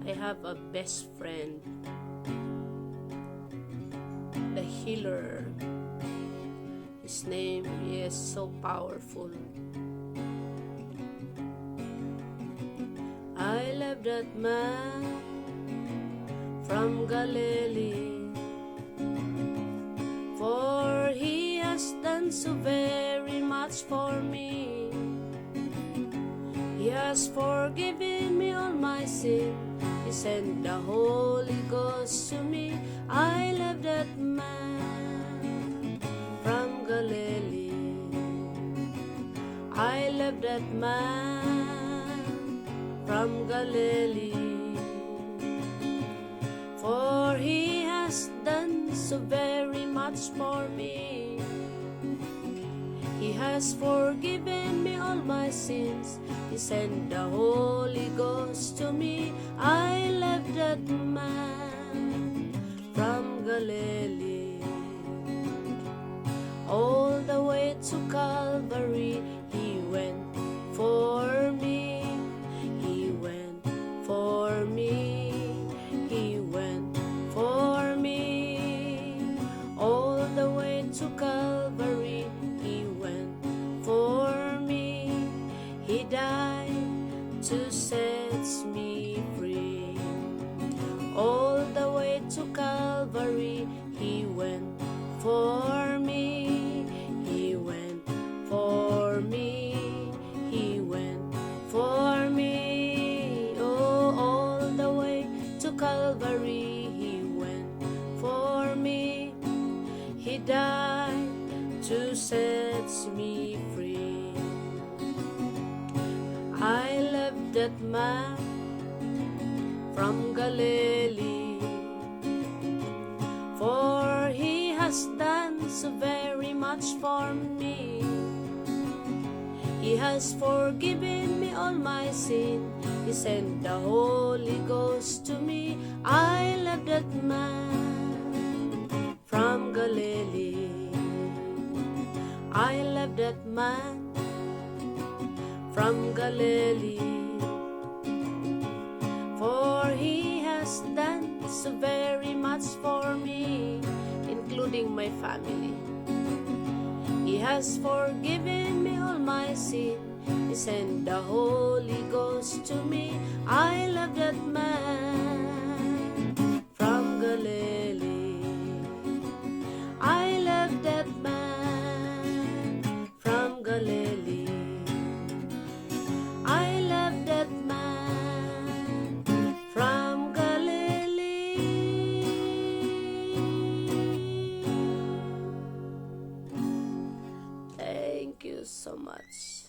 I have a best friend, the healer. His name is so powerful. I love that man from Galilee, for he has done so very much for me. He has forgiven me all my sin. He sent the Holy Ghost to me. I love that man from Galilee. I love that man from Galilee, for he has done so very much for me. He has forgiven me all my sins. He sent the Holy Ghost to me. I love that man from Galilee. All the way to Calvary, he went for me. He went for me. He went for me. All the way to Calvary, he went for me. He died to set me free. All the way to Calvary, he went for me. He went for me. He went for me. Oh, all the way to Calvary, he went for me. He died to set me free. I love that man from Galilee, for he has done so very much for me. He has forgiven me all my sin. He sent the Holy Ghost to me. I love that man from Galilee. I love that man from Galilee, for he has done so very much for me, including my family. He has forgiven me all my sin. He sent the Holy Ghost to me. I love that man from Galilee. I love that man from Galilee. I love that man from Galilee. Thank you so much.